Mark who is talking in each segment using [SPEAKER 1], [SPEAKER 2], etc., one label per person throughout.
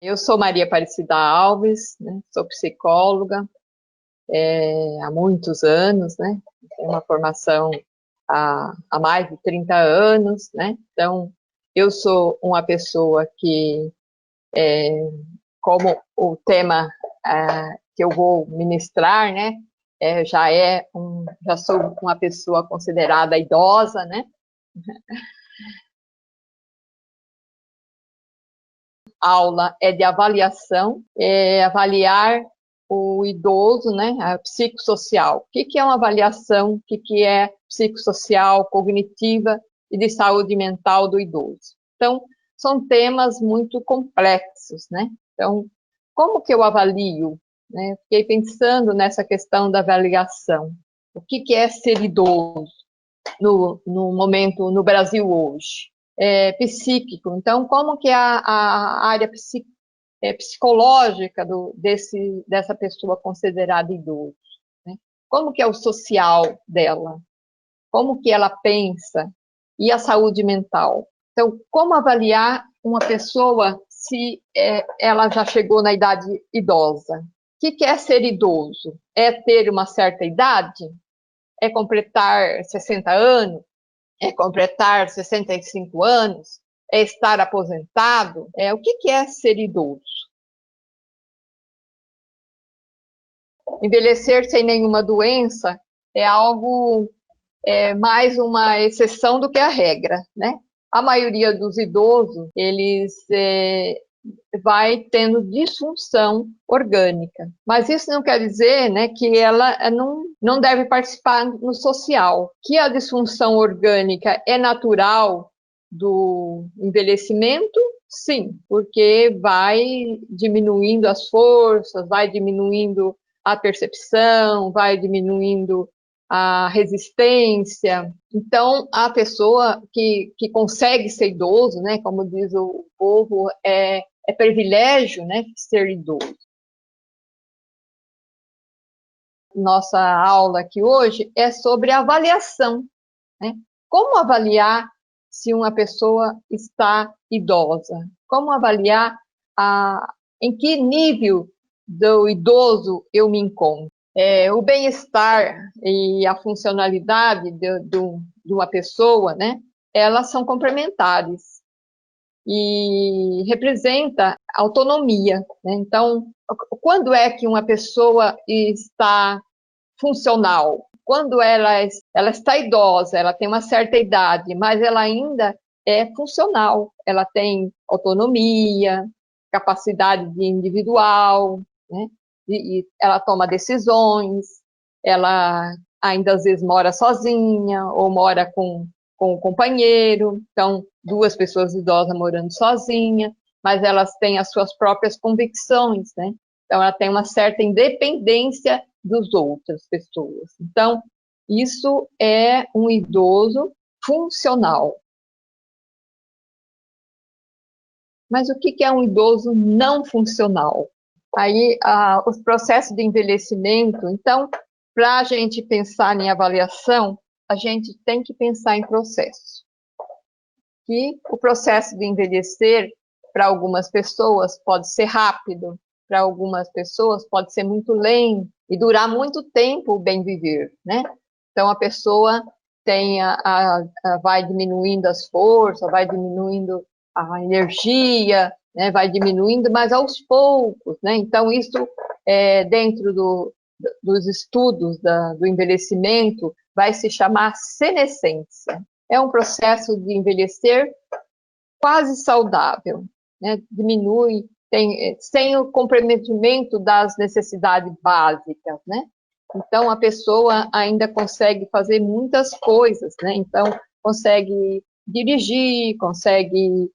[SPEAKER 1] Eu sou Maria Aparecida Alves, né? Sou psicóloga há muitos anos, né? Tenho uma formação há mais de 30 anos, né? Então, eu sou uma pessoa que, como o tema que eu vou ministrar, né? Já sou uma pessoa considerada idosa, né? Aula é de avaliação, avaliar o idoso, né, a psicossocial. O que é uma avaliação? O que é psicossocial, cognitiva e de saúde mental do idoso? Então, são temas muito complexos, né? Então, como que eu avalio? Né? Fiquei pensando nessa questão da avaliação. O que é ser idoso no momento, no Brasil hoje? Psíquico. Então, como que a área psicológica dessa pessoa considerada idoso? Né? Como que é o social dela? Como que ela pensa? E a saúde mental? Então, como avaliar uma pessoa se ela já chegou na idade idosa? O que é ser idoso? É ter uma certa idade? É completar 60 anos? É completar 65 anos? É estar aposentado? O que é ser idoso? Envelhecer sem nenhuma doença é algo mais uma exceção do que a regra, né? A maioria dos idosos, eles vai tendo disfunção orgânica. Mas isso não quer dizer, né, que ela não deve participar no social. Que a disfunção orgânica é natural do envelhecimento, sim, porque vai diminuindo as forças, vai diminuindo a percepção, vai diminuindo a resistência. Então, a pessoa que consegue ser idoso, né, como diz o povo, é privilégio, né, ser idoso. Nossa aula aqui hoje é sobre avaliação, né? Como avaliar se uma pessoa está idosa? Como avaliar em que nível do idoso eu me encontro? O bem-estar e a funcionalidade de uma pessoa, né, elas são complementares e representa autonomia, né? Então, quando é que uma pessoa está funcional? Quando ela está idosa, ela tem uma certa idade, mas ela ainda é funcional, ela tem autonomia, capacidade individual, né? E ela toma decisões, ela ainda às vezes mora sozinha ou mora com o companheiro, então duas pessoas idosas morando sozinha, mas elas têm as suas próprias convicções, né? Então ela tem uma certa independência das outras pessoas. Então, isso é um idoso funcional. Mas o que é um idoso não funcional? Aí, os processos de envelhecimento, então, para a gente pensar em avaliação, a gente tem que pensar em processo. Que o processo de envelhecer, para algumas pessoas, pode ser rápido, para algumas pessoas pode ser muito lento e durar muito tempo o bem viver, né? Então, a pessoa vai diminuindo as forças, vai diminuindo a energia, né? Vai diminuindo, mas aos poucos, né? Então, isso, dentro dos estudos do envelhecimento, vai se chamar senescência. É um processo de envelhecer quase saudável, né? Diminui, sem o comprometimento das necessidades básicas, né? Então, a pessoa ainda consegue fazer muitas coisas, né? Então, consegue dirigir, consegue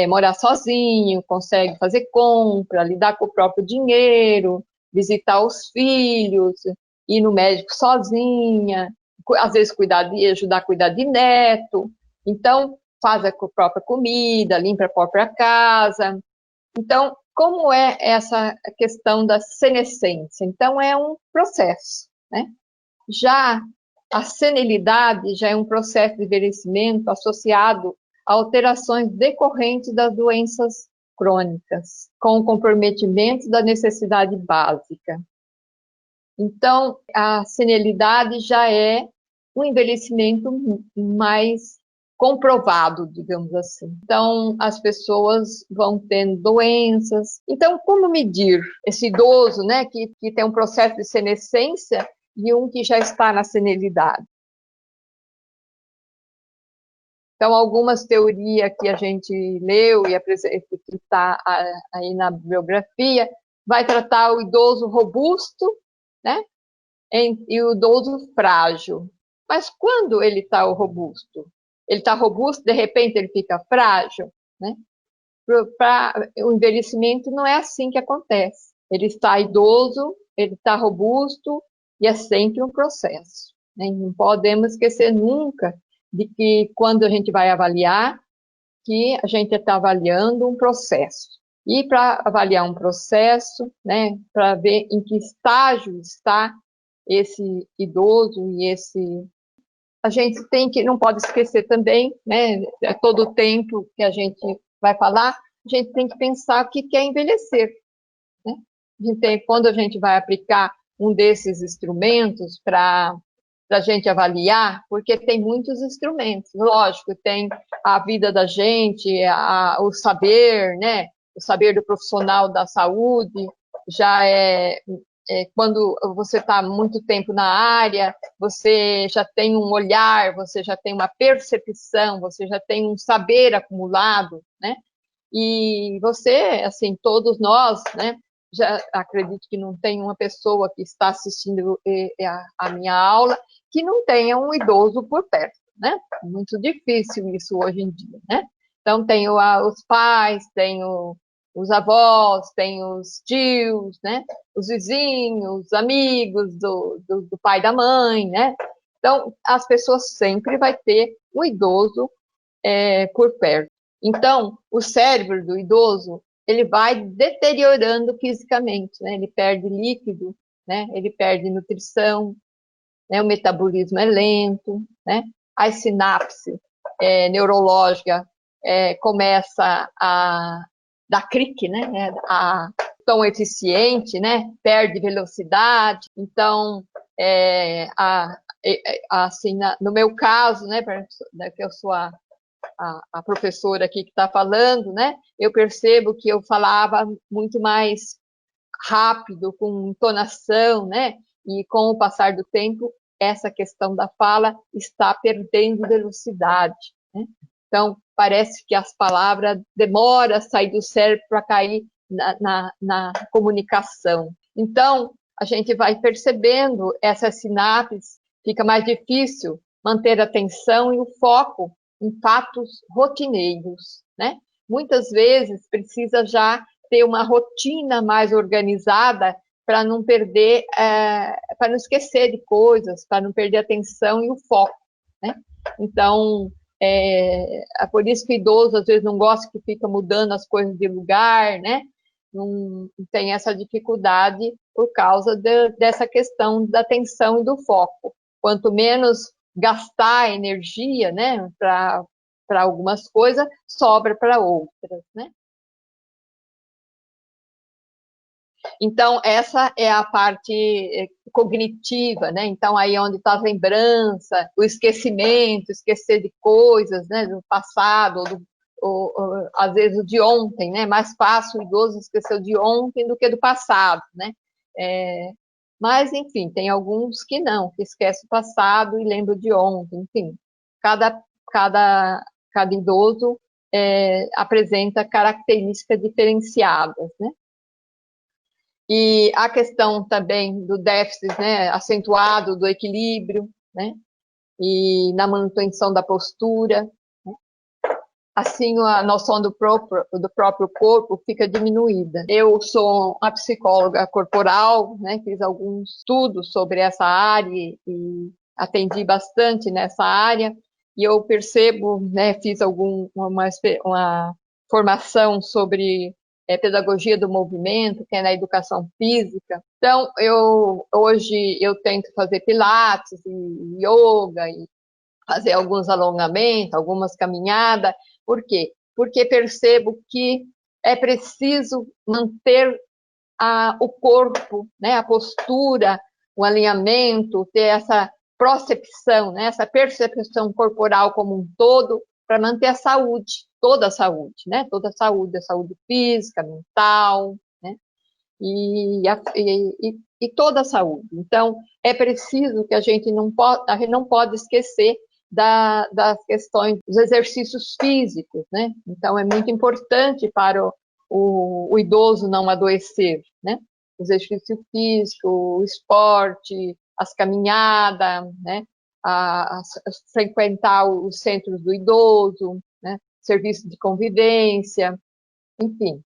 [SPEAKER 1] morar sozinho, consegue fazer compra, lidar com o próprio dinheiro, visitar os filhos, ir no médico sozinha, às vezes ajudar a cuidar de neto. Então, faz a própria comida, limpa a própria casa. Então, como é essa questão da senescência? Então, é um processo, né? Já a senilidade já é um processo de envelhecimento associado a alterações decorrentes das doenças crônicas, com comprometimento da necessidade básica. Então, a senilidade já é um envelhecimento mais comprovado, digamos assim. Então, as pessoas vão tendo doenças. Então, como medir esse idoso, né, que tem um processo de senescência e um que já está na senilidade? Então, algumas teorias que a gente leu e que está aí na bibliografia, vai tratar o idoso robusto, né, e o idoso frágil. Mas quando ele está robusto? Ele está robusto, de repente ele fica frágil, né? O envelhecimento não é assim que acontece. Ele está idoso, ele está robusto, e é sempre um processo, né? Não podemos esquecer nunca de que quando a gente vai avaliar, que a gente está avaliando um processo. E para avaliar um processo, né, para ver em que estágio está esse idoso e a gente não pode esquecer também, né, todo o tempo que a gente vai falar, a gente tem que pensar o que é envelhecer, né? Quando a gente vai aplicar um desses instrumentos para a gente avaliar, porque tem muitos instrumentos, lógico, tem a vida da gente, o saber, né? O saber do profissional da saúde, já quando você está muito tempo na área, você já tem um olhar, você já tem uma percepção, você já tem um saber acumulado, né? E você, assim, todos nós, né? Já acredito que não tem uma pessoa que está assistindo a minha aula que não tenha um idoso por perto, né? Muito difícil isso hoje em dia, né? Então, tenho os pais, tenho os avós, tenho os tios, né? Os vizinhos, os amigos do pai e da mãe, né? Então, as pessoas sempre vai ter um idoso por perto. Então, o cérebro do idoso, ele vai deteriorando fisicamente, né? Ele perde líquido, né? Ele perde nutrição, né? O metabolismo é lento, né? A sinapse neurológica começa a dar crique, né? Tão eficiente, né? Perde velocidade. Então, assim, no meu caso, né? Que eu sou a professora aqui que está falando, né? Eu percebo que eu falava muito mais rápido, com entonação, né? E com o passar do tempo, essa questão da fala está perdendo velocidade, né? Então, parece que as palavras demoram a sair do cérebro para cair na comunicação. Então, a gente vai percebendo essas sinapses, fica mais difícil manter a atenção e o foco em fatos rotineiros, né? Muitas vezes precisa já ter uma rotina mais organizada para não perder, para não esquecer de coisas, para não perder a atenção e o foco, né? Então, por isso que o idoso às vezes não gosta que fica mudando as coisas de lugar, né? Não tem essa dificuldade por causa dessa questão da atenção e do foco. Quanto menos gastar energia, né, para algumas coisas, sobra para outras, né? Então, essa é a parte cognitiva, né? Então, aí é onde está a lembrança, o esquecimento, esquecer de coisas, né, do passado, ou, às vezes o de ontem, né? Mais fácil o idoso esquecer o de ontem do que do passado, né? Mas, enfim, tem alguns que não, que esquece o passado e lembra de ontem, enfim. Cada, cada idoso apresenta características diferenciadas, né? E a questão também do déficit, né, acentuado do equilíbrio, né, e na manutenção da postura, né? Assim a noção do próprio corpo fica diminuída. Eu sou uma psicóloga corporal, né, fiz alguns estudos sobre essa área e atendi bastante nessa área, e eu percebo, né, fiz uma formação sobre pedagogia do movimento, que é na educação física. Então, hoje eu tento fazer pilates e yoga e fazer alguns alongamentos, algumas caminhadas. Por quê? Porque percebo que é preciso manter o corpo, né, a postura, o alinhamento, ter essa procepção, né, essa percepção corporal como um todo, para manter a saúde, toda a saúde, né, toda a saúde física, mental, né, e toda a saúde. Então, é preciso que a gente não pode esquecer das questões dos exercícios físicos, né? Então, é muito importante para o idoso não adoecer, né? O exercício físico, o esporte, as caminhadas, né? Frequentar os centros do idoso, né? Serviço de convivência, enfim.